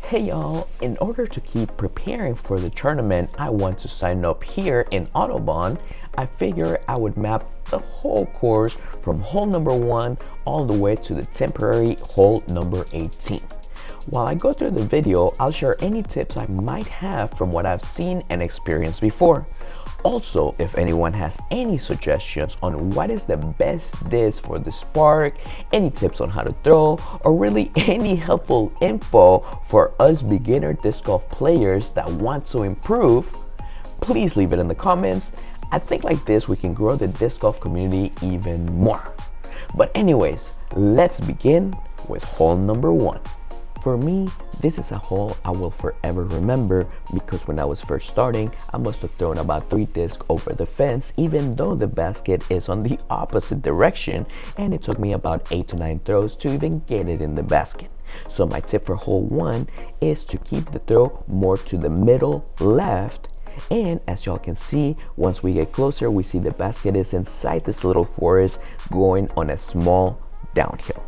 Hey y'all, in order to keep preparing for the tournament I want to sign up here in Audubon, I figured I would map the whole course from hole number 1 all the way to the temporary hole number 18. While I go through the video, I'll share any tips I might have from what I've seen and experienced before. Also, if anyone has any suggestions on what is the best disc for the spark, any tips on how to throw, or really any helpful info for us beginner disc golf players that want to improve, please leave it in the comments. I think like this we can grow the disc golf community even more. But anyways, let's begin with hole number 1. For me, this is a hole I will forever remember because when I was first starting, I must have thrown about 3 discs over the fence even though the basket is on the opposite direction, and it took me about 8 to 9 throws to even get it in the basket. So my tip for hole 1 is to keep the throw more to the middle left, and as y'all can see, once we get closer, we see the basket is inside this little forest going on a small downhill.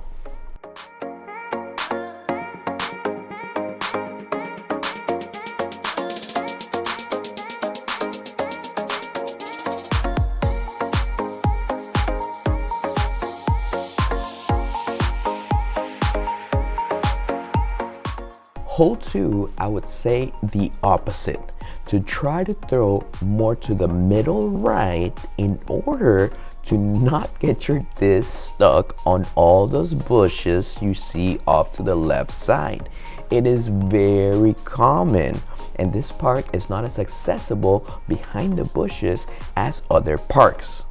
Hole 2, I would say the opposite, to try to throw more to the middle right in order to not get your disc stuck on all those bushes you see off to the left side. It is very common, and this park is not as accessible behind the bushes as other parks.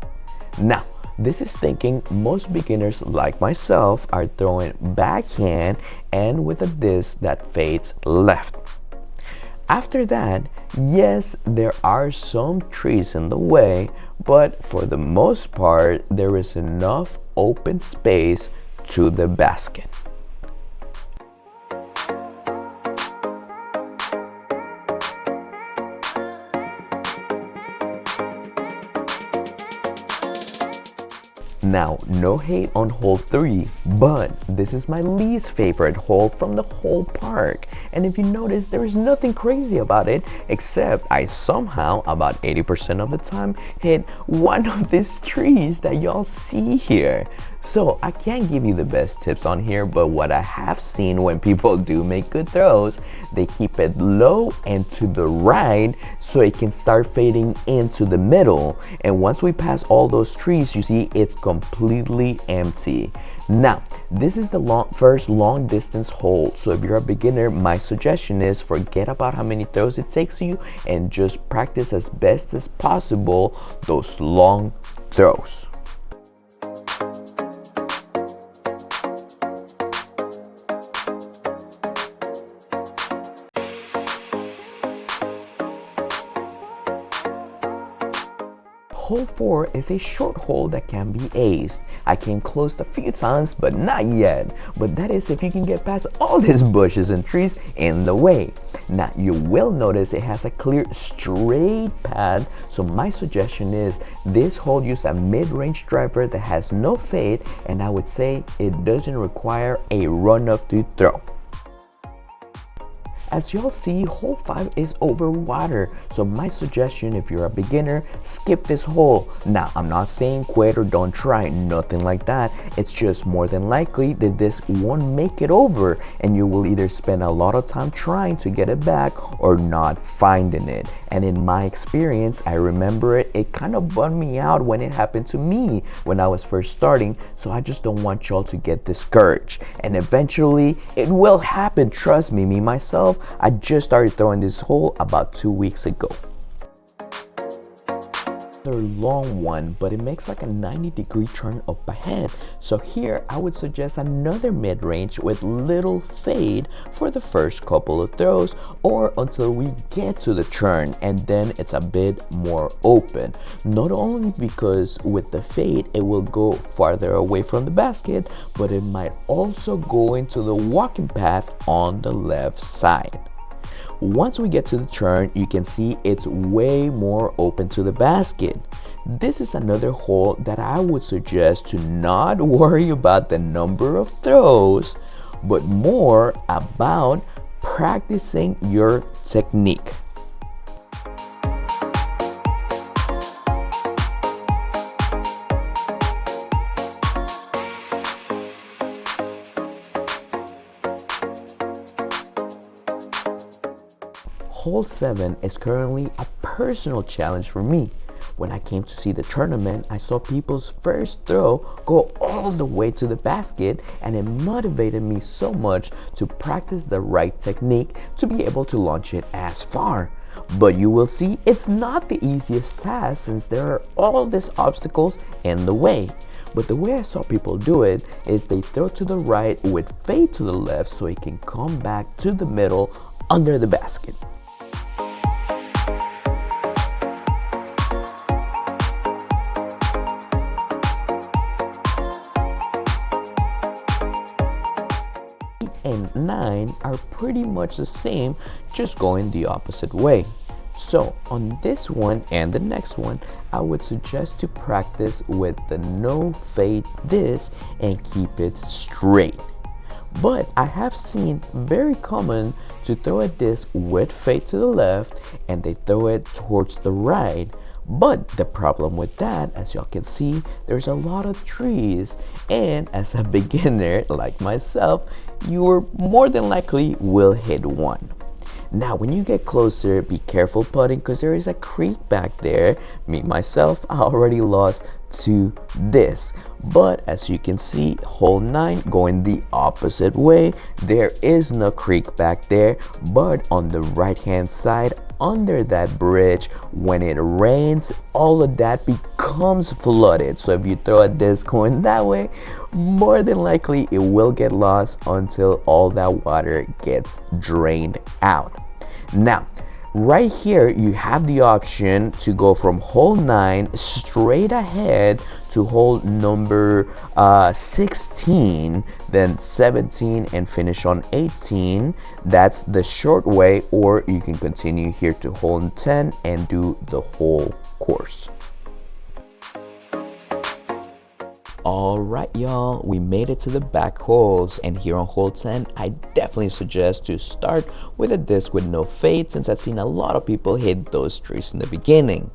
Now, this is thinking most beginners like myself are throwing backhand and with a disc that fades left. After that, yes, there are some trees in the way, but for the most part, there is enough open space to the basket. Now, no hate on hole 3, but this is my least favorite hole from the whole park. And if you notice, there is nothing crazy about it, except I somehow, about 80% of the time, hit one of these trees that y'all see here. So I can't give you the best tips on here, but what I have seen when people do make good throws, they keep it low and to the right so it can start fading into the middle. And once we pass all those trees, you see it's completely empty. Now, this is the first long distance hole, so if you're a beginner, my suggestion is forget about how many throws it takes you and just practice as best as possible those long throws. Hole 4 is a short hole that can be aced. I came close a few times, but not yet. But that is if you can get past all these bushes and trees in the way. Now, you will notice it has a clear straight path, so my suggestion is this hole use a mid-range driver that has no fade, and I would say it doesn't require a run-up to throw. As y'all see, hole 5 is over water, so my suggestion, if you're a beginner, skip this hole. Now, I'm not saying quit or don't try, nothing like that. It's just more than likely that this won't make it over, and you will either spend a lot of time trying to get it back or not finding it. And in my experience, I remember it kind of bummed me out when it happened to me when I was first starting, so I just don't want y'all to get discouraged. And eventually, it will happen, trust me, myself. I just started throwing this hole about 2 weeks ago. Another long one, but it makes like a 90-degree turn up ahead. So here I would suggest another mid-range with little fade for the first couple of throws or until we get to the turn, and then it's a bit more open. Not only because with the fade it will go farther away from the basket, but it might also go into the walking path on the left side. Once we get to the turn, you can see it's way more open to the basket. This is another hole that I would suggest to not worry about the number of throws, but more about practicing your technique. Hole 7 is currently a personal challenge for me. When I came to see the tournament, I saw people's first throw go all the way to the basket, and it motivated me so much to practice the right technique to be able to launch it as far. But you will see it's not the easiest task since there are all these obstacles in the way. But the way I saw people do it is they throw to the right with fade to the left so it can come back to the middle under the basket. And 9 are pretty much the same, just going the opposite way. So on this one and the next one, I would suggest to practice with the no fade disc and keep it straight. But I have seen very common to throw a disc with fade to the left and they throw it towards the right. But the problem with that, as y'all can see, there's a lot of trees, and as a beginner like myself, you more than likely will hit one. Now when you get closer, be careful putting because there is a creek back there. Me myself, I already lost 2 discs. But as you can see, hole 9 going the opposite way, there is no creek back there, but on the right hand side under that bridge, when it rains, all of that becomes flooded. So if you throw a disc going that way, more than likely it will get lost until all that water gets drained out. Now right here you have the option to go from hole 9 straight ahead to hole number 16, then 17, and finish on 18. That's the short way, or you can continue here to hole 10 and do the whole course. Alright y'all, we made it to the back holes, and here on hole 10 I definitely suggest to start with a disc with no fade since I've seen a lot of people hit those trees in the beginning.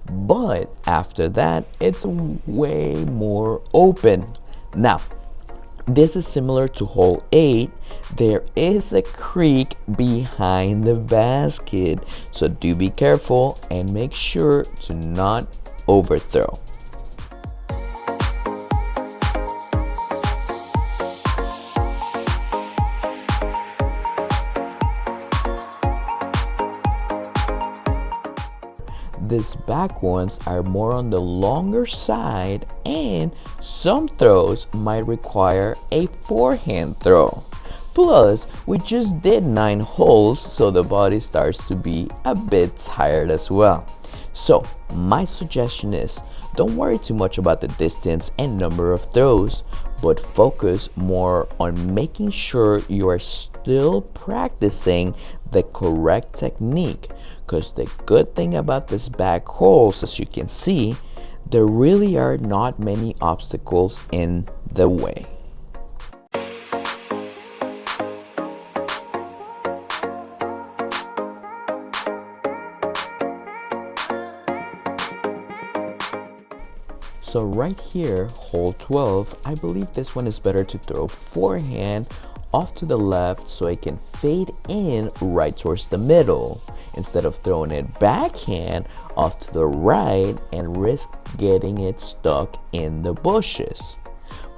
But after that it's way more open. Now this is similar to hole 8. There is a creek behind the basket, so do be careful and make sure to not overthrow. These back ones are more on the longer side, and some throws might require a forehand throw. Plus, we just did 9 holes, so the body starts to be a bit tired as well. So my suggestion is, don't worry too much about the distance and number of throws, but focus more on making sure you are still practicing the correct technique. Because the good thing about this back holes, as you can see, there really are not many obstacles in the way. So right here, hole 12, I believe this one is better to throw forehand off to the left so it can fade in right towards the middle, instead of throwing it backhand off to the right and risk getting it stuck in the bushes.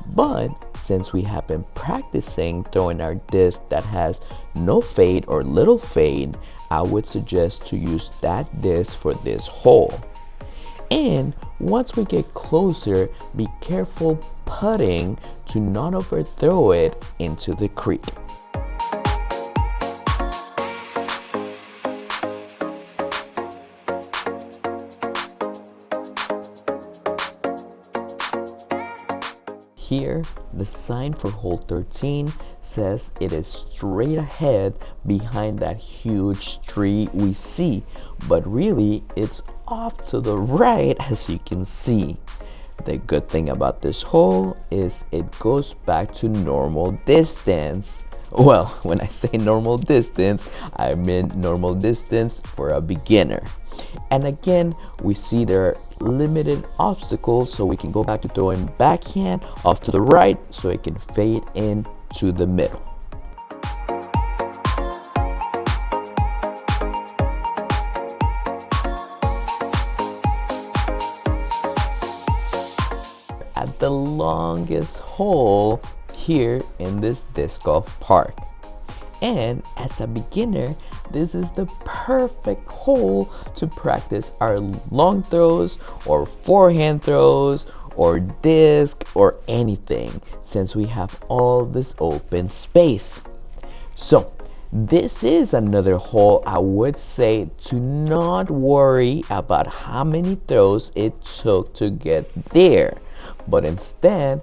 But since we have been practicing throwing our disc that has no fade or little fade, I would suggest to use that disc for this hole. And once we get closer, be careful putting to not overthrow it into the creek. Here, the sign for hole 13 says it is straight ahead behind that huge tree we see, but really it's off to the right, as you can see. The good thing about this hole is it goes back to normal distance. Well, when I say normal distance, I mean normal distance for a beginner. And again, we see there are limited obstacles, so we can go back to throwing backhand off to the right so it can fade in to the middle. At the longest hole here in this disc golf park. And as a beginner, this is the perfect hole to practice our long throws or forehand throws or disc or anything, since we have all this open space. So this is another hole I would say to not worry about how many throws it took to get there, but instead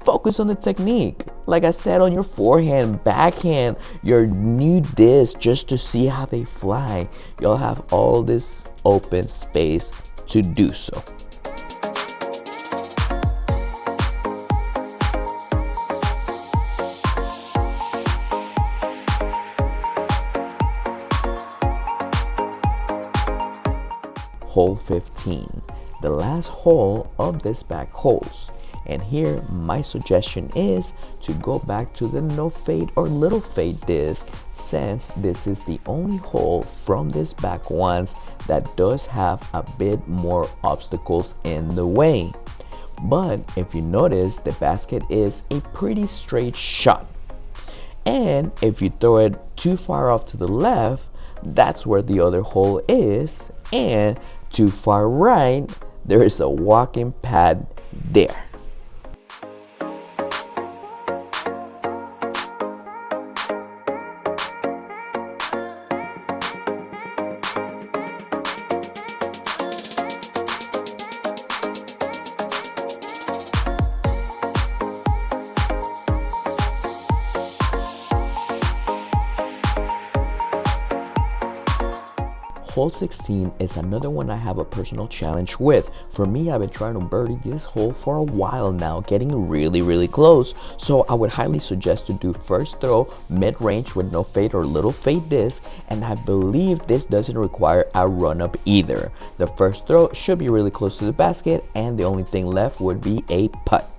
focus on the technique. Like I said, on your forehand, backhand, your new disc, just to see how they fly. You'll have all this open space to do so. Hole 15, the last hole of this back holes. And here my suggestion is to go back to the no fade or little fade disc, since this is the only hole from this back ones that does have a bit more obstacles in the way. But if you notice, the basket is a pretty straight shot, and if you throw it too far off to the left, that's where the other hole is, and too far right, there is a walking pad there. Hole 16 is another one I have a personal challenge with. For me, I've been trying to birdie this hole for a while now, getting really close. So I would highly suggest to do first throw mid-range with no fade or little fade disc, and I believe this doesn't require a run-up either. The first throw should be really close to the basket, and the only thing left would be a putt.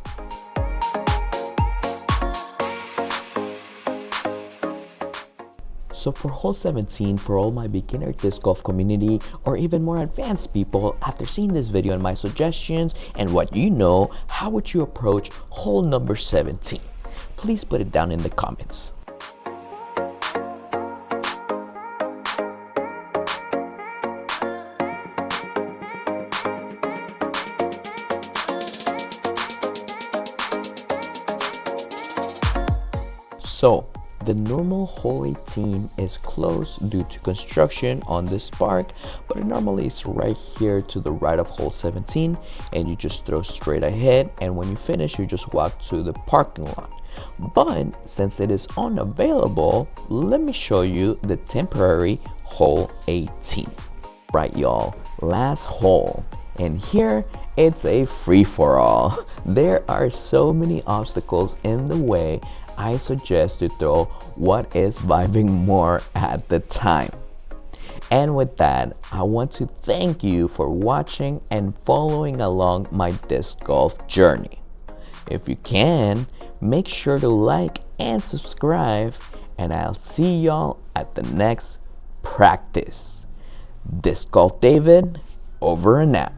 So for hole 17, for all my beginner disc golf community or even more advanced people, after seeing this video and my suggestions and what you know, how would you approach hole number 17? Please put it down in the comments. So the normal hole 18 is closed due to construction on this park, but it normally is right here to the right of hole 17, and you just throw straight ahead, and when you finish you just walk to the parking lot. But since it is unavailable, let me show you the temporary hole 18. Right, y'all, last hole, and here it's a free-for-all. There are so many obstacles in the way. I suggest to throw what is vibing more at the time. And with that, I want to thank you for watching and following along my disc golf journey. If you can, make sure to like and subscribe, and I'll see y'all at the next practice. Disc Golf David, over and out.